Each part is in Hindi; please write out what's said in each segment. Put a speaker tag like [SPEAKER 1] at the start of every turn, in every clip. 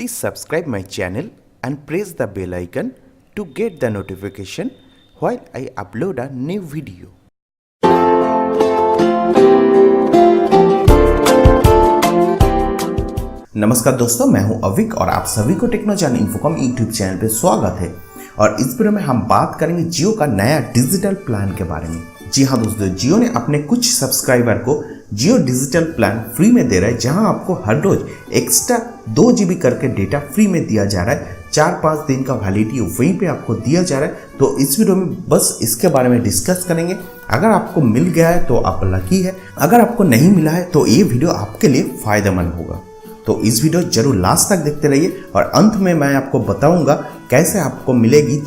[SPEAKER 1] Please subscribe my channel and press the bell icon to get the notification while I upload a new video.
[SPEAKER 2] नमस्कार दोस्तों, मैं हूं अविक और आप सभी को टेक्नोजान इन्फोकॉम यूट्यूब चैनल पे स्वागत है। और इस वीडियो में हम बात करेंगे जियो का नया डिजिटल प्लान के बारे में। जी हाँ दोस्तों, जियो ने अपने कुछ सब्सक्राइबर को जियो डिजिटल प्लान फ्री में दे रहा है, जहां आपको हर रोज एक्स्ट्रा 2 GB करके डेटा फ्री में दिया जा रहा है। 4-5 दिन का वैलिडिटी वहीं पे आपको दिया जा रहा है। तो इस वीडियो में बस इसके बारे में डिस्कस करेंगे। अगर आपको मिल गया है तो आप लकी है, अगर आपको नहीं मिला है तो ये वीडियो आपके लिए फायदेमंद होगा। तो इस वीडियो जरूर लास्ट तक देखते रहिए और अंत में मैं आपको बताऊंगा कैसे आपको मिलेगी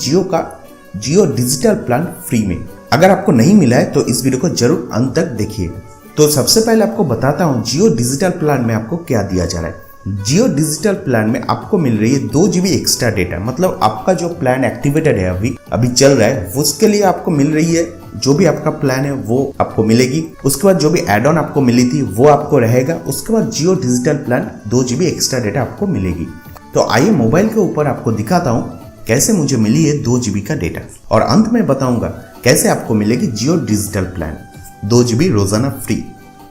[SPEAKER 2] जियो डिजिटल प्लान फ्री में। अगर आपको नहीं मिला है तो इस वीडियो को जरूर अंत तक देखिए। तो सबसे पहले आपको बताता हूं जियो डिजिटल प्लान में आपको क्या दिया जा रहा है। जियो डिजिटल प्लान में आपको मिल रही है 2 GB एक्स्ट्रा डेटा। मतलब आपका जो प्लान एक्टिवेटेड है अभी चल रहा है, उसके लिए आपको मिल रही है जो भी आपका प्लान है वो आपको मिलेगी। उसके बाद जो भी एड ऑन आपको मिली थी वो आपको रहेगा। उसके बाद Jio digital plan 2 GB extra data आपको मिलेगी। तो आइए मोबाइल के ऊपर आपको दिखाता हूँ कैसे मुझे मिली है 2 GB का डेटा, और अंत में बताऊंगा कैसे आपको मिलेगी जियो डिजिटल प्लान 2 GB रोजाना फ्री।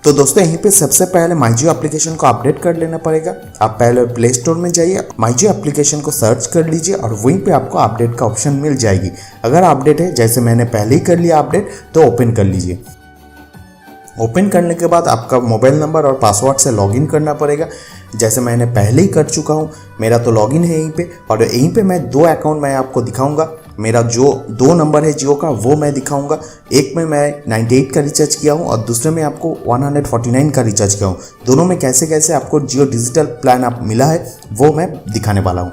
[SPEAKER 2] तो दोस्तों, यहीं पे सबसे पहले माई जियो एप्लीकेशन को अपडेट कर लेना पड़ेगा। आप पहले प्ले स्टोर में जाइए, माई जियो एप्लीकेशन को सर्च कर लीजिए और वहीं पे आपको अपडेट का ऑप्शन मिल जाएगी। अगर अपडेट है, जैसे मैंने पहले ही कर लिया अपडेट, तो ओपन कर लीजिए। ओपन करने के बाद आपका मोबाइल नंबर और पासवर्ड से लॉगिन करना पड़ेगा, जैसे मैंने पहले ही कर चुका हूँ। मेरा तो लॉगिन है यहीं पे, और यहीं पे मैं 2 अकाउंट मैं आपको दिखाऊंगा। मेरा जो 2 नंबर है जियो का वो मैं दिखाऊंगा। एक में मैं 98 का रिचार्ज किया हूँ और दूसरे में आपको 149 का रिचार्ज किया हूँ। दोनों में कैसे कैसे आपको जियो डिजिटल प्लान आप मिला है वो मैं दिखाने वाला हूँ।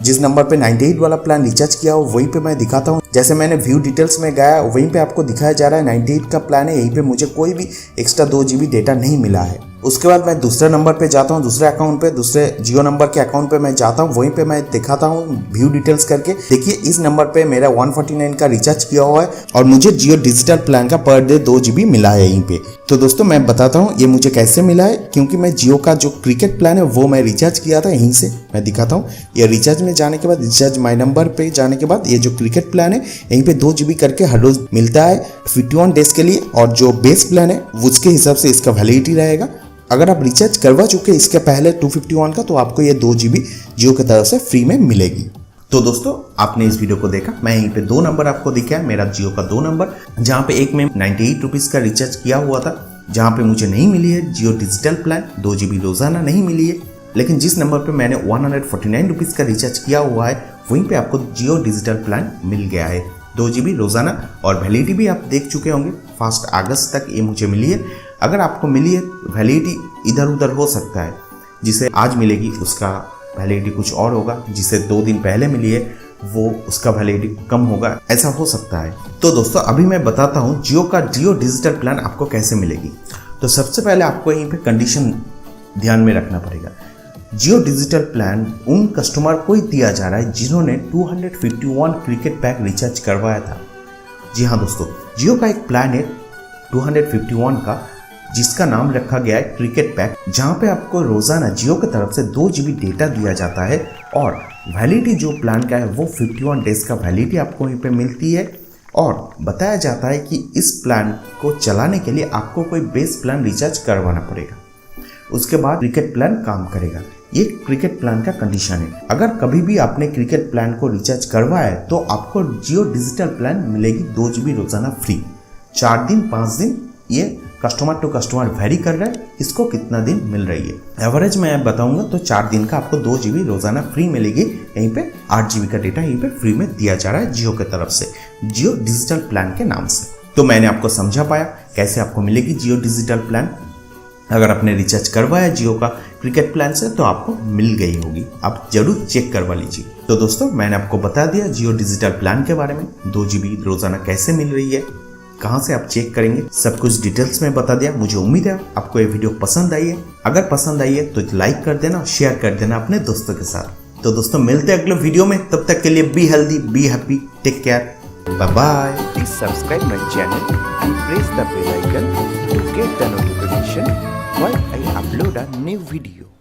[SPEAKER 2] जिस नंबर पे 98 वाला प्लान रिचार्ज किया हो वहीं पे मैं दिखाता हूँ। जैसे मैंने व्यू डिटेल्स में गया, वहीं पे आपको दिखाया जा रहा है 98 का प्लान है। यहीं पे मुझे कोई भी एक्स्ट्रा 2 GB डेटा नहीं मिला है। उसके बाद मैं दूसरे नंबर पे जाता हूँ, दूसरे अकाउंट पे, दूसरे जियो नंबर के अकाउंट पे मैं जाता हूँ। वहीं पे मैं दिखाता हूँ व्यू डिटेल्स करके। देखिए, इस नंबर पे मेरा 149 का रिचार्ज किया हुआ है और मुझे जियो डिजिटल प्लान का पर डे 2 GB मिला है यहीं पे। तो दोस्तों, मैं बताता हूँ ये मुझे कैसे मिला है, क्योंकि मैं जियो का जो क्रिकेट प्लान है वो मैं रिचार्ज किया था। यहीं से मैं दिखाता हूँ। ये रिचार्ज में जाने के बाद, रिचार्ज माई नंबर पे जाने के बाद, ये जो क्रिकेट प्लान है यहीं पे 2 GB करके हर रोज मिलता है 51 डेज के लिए। और जो बेस प्लान है उसके हिसाब से इसका वैलिडिटी रहेगा। अगर आप रिचार्ज करवा चुके इसके पहले 251 का, तो आपको ये 2 GB जियो की तरफ से फ्री में मिलेगी। तो दोस्तों, आपने इस वीडियो को देखा। मैं यहीं पे 2 नंबर आपको दिखाया, मेरा जियो का 2 नंबर, जहां पे एक में 98 रुपीज़ का रिचार्ज किया हुआ था, जहां पे मुझे नहीं मिली है जियो डिजिटल प्लान 2 GB रोजाना नहीं मिली है। लेकिन जिस नंबर पे मैंने 149 रुपीज़ का रिचार्ज किया हुआ है वहीं पे आपको जियो डिजिटल प्लान मिल गया है 2 GB रोजाना। और वैलिडिटी भी आप देख चुके होंगे, 1 अगस्त तक ये मुझे मिली है। अगर आपको मिली है, वैलिडिटी इधर उधर हो सकता है। जिसे आज मिलेगी उसका वैलिडिटी कुछ और होगा, जिसे 2 दिन पहले मिली है वो उसका वैलिडिटी कम होगा, ऐसा हो सकता है। तो दोस्तों, अभी मैं बताता हूँ जियो डिजिटल प्लान आपको कैसे मिलेगी। तो सबसे पहले आपको यहीं पे कंडीशन ध्यान में रखना पड़ेगा। जियो डिजिटल प्लान उन कस्टमर को ही दिया जा रहा है जिन्होंने 251 क्रिकेट पैक रिचार्ज करवाया था। जी हाँ दोस्तों, जियो का एक प्लान है 251 का, जिसका नाम रखा गया है क्रिकेट पैक, जहां पे आपको रोजाना जियो की तरफ से 2 GB डेटा दिया जाता है। और वैलिडिटी जो प्लान का है वो 51 डेज का वैलिडिटी आपको वहीं पे मिलती है। और बताया जाता है कि इस प्लान को चलाने के लिए आपको कोई बेस प्लान रिचार्ज करवाना पड़ेगा, उसके बाद क्रिकेट प्लान काम करेगा। ये क्रिकेट प्लान का कंडीशन है। अगर कभी भी आपने क्रिकेट प्लान को रिचार्ज करवाया है तो आपको जियो डिजिटल प्लान मिलेगी 2 GB रोजाना फ्री। 4 दिन 5 दिन ये कस्टमर टू कस्टमर वेरी कर रहा है, इसको कितना दिन मिल रही है। एवरेज मैं बताऊंगा तो 4 दिन का आपको 2 GB रोजाना फ्री मिलेगी। यहीं पे 8 GB का डेटा यहीं पे फ्री में दिया जा रहा है जियो की तरफ से, जियो डिजिटल प्लान के नाम से। तो मैंने आपको समझा पाया कैसे आपको मिलेगी जियो डिजिटल प्लान। अगर आपने रिचार्ज करवाया जियो का क्रिकेट प्लान से तो आपको मिल गई होगी, आप जरूर चेक करवा लीजिए। तो दोस्तों, मैंने आपको बता दिया जियो डिजिटल प्लान के बारे में, 2 GB रोजाना कैसे मिल रही है, कहां से आप चेक करेंगे, सब कुछ डिटेल्स में बता दिया। मुझे उम्मीद है आपको ये वीडियो पसंद आई है। अगर पसंद आई है तो लाइक कर देना, शेयर कर देना अपने दोस्तों के साथ। तो दोस्तों, मिलते हैं अगले वीडियो में, तब तक के लिए be healthy, be happy, take care, bye bye.
[SPEAKER 1] Please subscribe my channel and press the bell icon to get the notification while I upload a new video.